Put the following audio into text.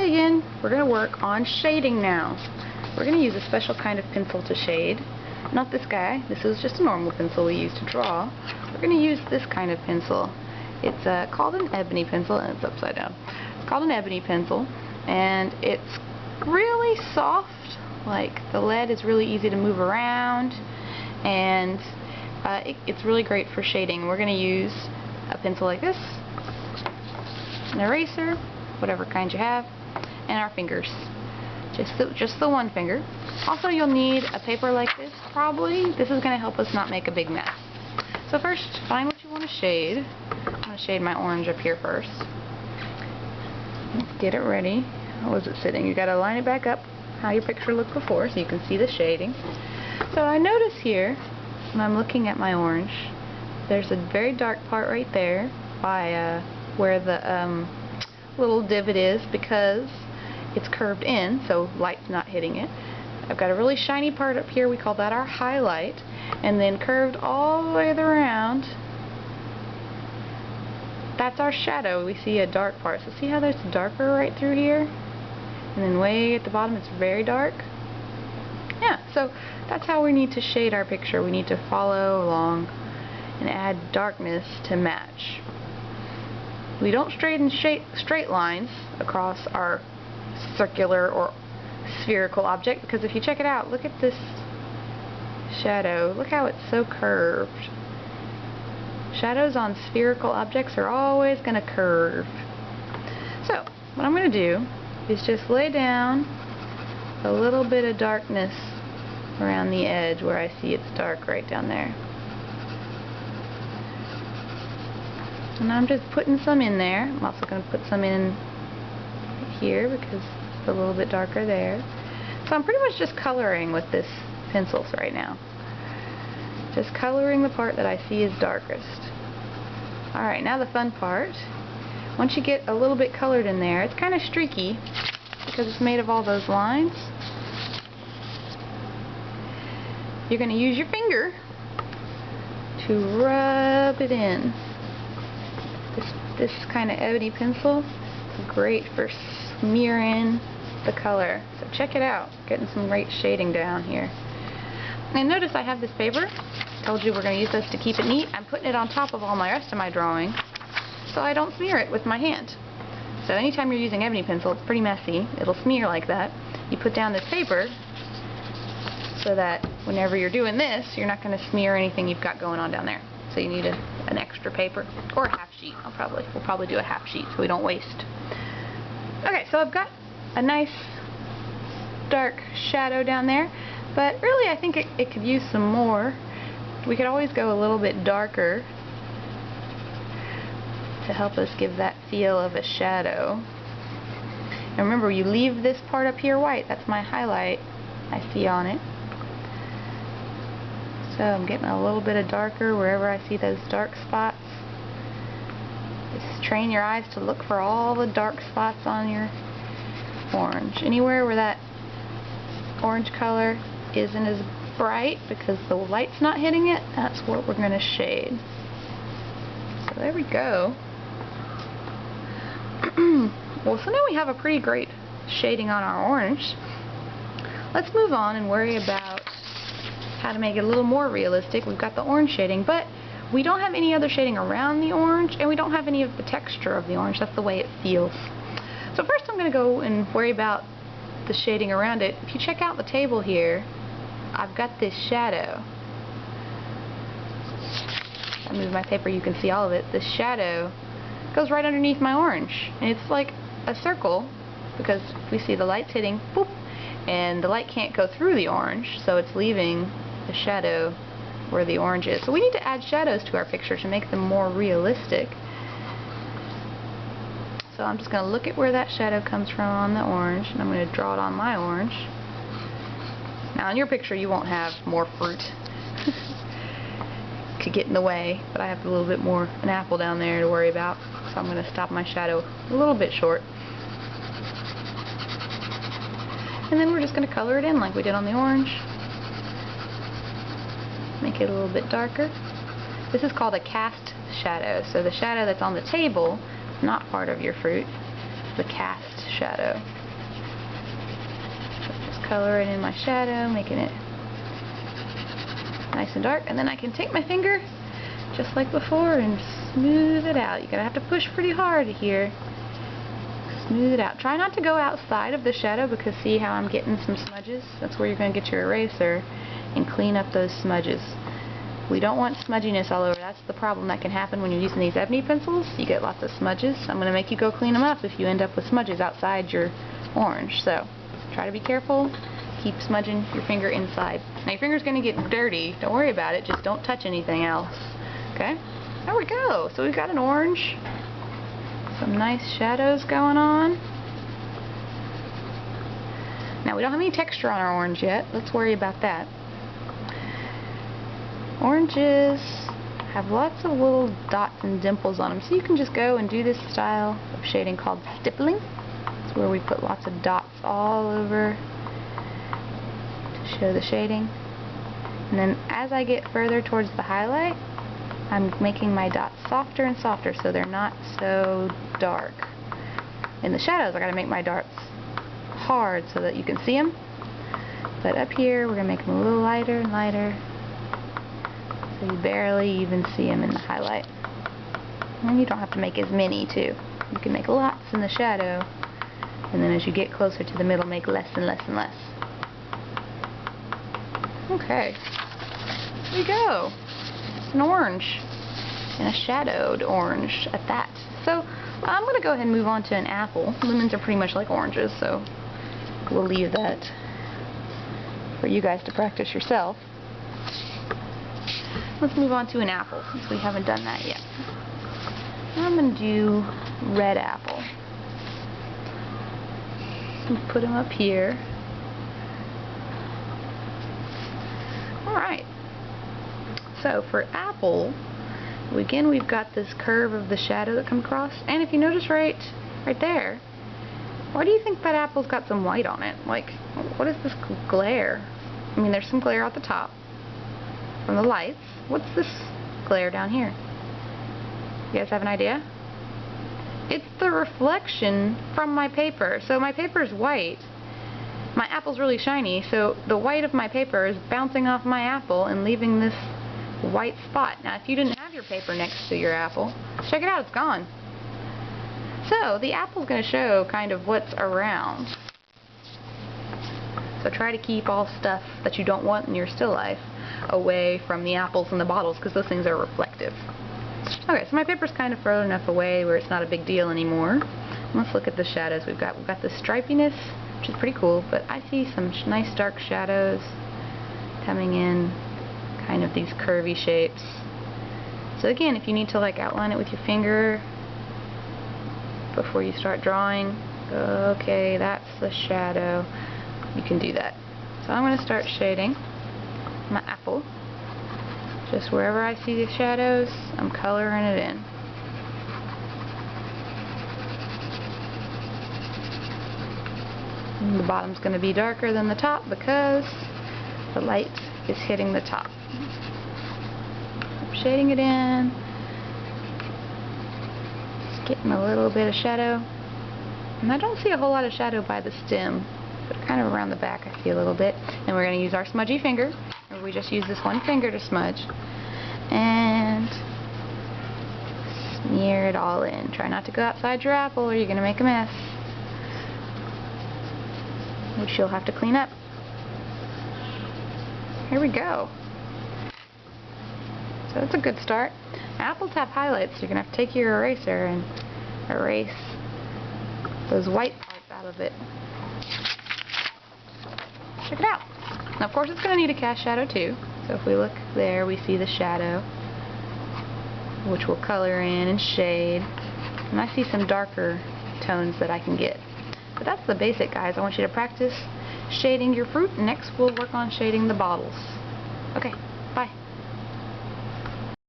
Okay, again, we're going to work on shading now. We're going to use a special kind of pencil to shade. Not this guy. This is just a normal pencil we use to draw. We're going to use this kind of pencil. It's called an ebony pencil, and it's upside down. It's called an ebony pencil, and it's really soft. Like, the lead is really easy to move around, and it's really great for shading. We're going to use a pencil like this, an eraser, whatever kind you have, and our fingers. Just the one finger. Also, you'll need a paper like this, probably. This is going to help us not make a big mess. So first, find what you want to shade. I'm going to shade my orange up here first. Get it ready. How was it sitting? You got to line it back up how your picture looked before so you can see the shading. So I notice here, when I'm looking at my orange, there's a very dark part right there by where the little divot is, because it's curved in, so light's not hitting it. I've got a really shiny part up here, we call that our highlight, and then curved all the way around, that's our shadow. We see a dark part. So see how there's darker right through here? And then way at the bottom it's very dark? Yeah, so that's how we need to shade our picture. We need to follow along and add darkness to match. We don't straighten straight lines across our circular or spherical object, because if you check it out, look at this shadow. Look how it's so curved. Shadows on spherical objects are always going to curve. So what I'm going to do is just lay down a little bit of darkness around the edge where I see it's dark right down there. And I'm just putting some in there. I'm also going to put some in here because it's a little bit darker there. So I'm pretty much just coloring with this pencil right now. Just coloring the part that I see is darkest. Alright, now the fun part. Once you get a little bit colored in there, it's kind of streaky because it's made of all those lines. You're going to use your finger to rub it in. This kind of ebony pencil is great for smearing the color. So check it out. Getting some great shading down here. And notice I have this paper. Told you we're going to use this to keep it neat. I'm putting it on top of all my rest of my drawing so I don't smear it with my hand. So anytime you're using ebony pencil, it's pretty messy. It'll smear like that. You put down this paper so that whenever you're doing this, you're not going to smear anything you've got going on down there. So you need an extra paper or a half sheet. We'll probably do a half sheet so we don't waste. Okay, so I've got a nice dark shadow down there, but really I think it could use some more. We could always go a little bit darker to help us give that feel of a shadow. And remember, you leave this part up here white. That's my highlight I see on it. So I'm getting a little bit of darker wherever I see those dark spots. Just train your eyes to look for all the dark spots on your orange. Anywhere where that orange color isn't as bright because the light's not hitting it, that's what we're going to shade. So there we go. Well, so now we have a pretty great shading on our orange. Let's move on and worry about how to make it a little more realistic. We've got the orange shading, but we don't have any other shading around the orange, and we don't have any of the texture of the orange. That's the way it feels. So first I'm going to go and worry about the shading around it. If you check out the table here, I've got this shadow. I move my paper, you can see all of it. This shadow goes right underneath my orange, and it's like a circle because we see the light's hitting, boop, and the light can't go through the orange, so it's leaving the shadow where the orange is. So we need to add shadows to our picture to make them more realistic. So I'm just going to look at where that shadow comes from on the orange, and I'm going to draw it on my orange. Now in your picture you won't have more fruit. Could get in the way, but I have a little bit more, an apple down there to worry about, so I'm going to stop my shadow a little bit short. And then we're just going to color it in like we did on the orange. Make it a little bit darker. This is called a cast shadow, so the shadow that's on the table is not part of your fruit. the cast shadow. So just color it in my shadow, making it nice and dark, and then I can take my finger just like before and smooth it out. You're gonna have to push pretty hard here. Smooth it out. Try not to go outside of the shadow, because see how I'm getting some smudges? That's where you're gonna get your eraser and clean up those smudges. We don't want smudginess all over. That's the problem that can happen when you're using these ebony pencils. You get lots of smudges. I'm gonna make you go clean them up if you end up with smudges outside your orange. So try to be careful. Keep smudging your finger inside. Now your finger's going to get dirty. Don't worry about it. Just don't touch anything else. Okay? There we go. So we've got an orange. Some nice shadows going on. Now we don't have any texture on our orange yet. Let's worry about that. Oranges have lots of little dots and dimples on them. So you can just go and do this style of shading called stippling. It's where we put lots of dots all over show the shading, and then as I get further towards the highlight, I'm making my dots softer and softer so they're not so dark. In the shadows I gotta make my dots hard so that you can see them, but up here we're gonna make them a little lighter and lighter so you barely even see them in the highlight. And you don't have to make as many too. You can make lots in the shadow, and then as you get closer to the middle, make less and less and less. Okay, here we go. It's an orange, and a shadowed orange at that. So I'm going to go ahead and move on to an apple. Lemons are pretty much like oranges, so we'll leave that for you guys to practice yourself. Let's move on to an apple, since we haven't done that yet. I'm going to do red apple. Put them up here. Alright, so for apple, again we've got this curve of the shadow that comes across, and if you notice right there, why do you think that apple's got some white on it? Like, what is this glare? I mean, there's some glare at the top from the lights. What's this glare down here? You guys have an idea? It's the reflection from my paper. So my paper is white. My apple's really shiny, so the white of my paper is bouncing off my apple and leaving this white spot. Now, if you didn't have your paper next to your apple, check it out, it's gone. So, the apple's going to show kind of what's around. So try to keep all stuff that you don't want in your still life away from the apples and the bottles, because those things are reflective. Okay, so my paper's kind of further enough away where it's not a big deal anymore. Let's look at the shadows we've got. We've got the stripiness, which is pretty cool, but I see some nice dark shadows coming in, kind of these curvy shapes. So again, if you need to like outline it with your finger before you start drawing, okay, that's the shadow, you can do that. So I'm going to start shading my apple. Just wherever I see the shadows, I'm coloring it in. And the bottom's going to be darker than the top because the light is hitting the top. I'm shading it in. Just getting a little bit of shadow. And I don't see a whole lot of shadow by the stem, but kind of around the back I see a little bit. And we're going to use our smudgy finger. We just use this one finger to smudge. And smear it all in. Try not to go outside your apple or you're going to make a mess, which you'll have to clean up. Here we go. So that's a good start. Apples have highlights, so you're going to have to take your eraser and erase those white parts out of it. Check it out. Now of course it's going to need a cast shadow too. So if we look there, we see the shadow, which we'll color in and shade. And I see some darker tones that I can get. But that's the basic, guys. I want you to practice shading your fruit. Next we'll work on shading the bottles. Okay.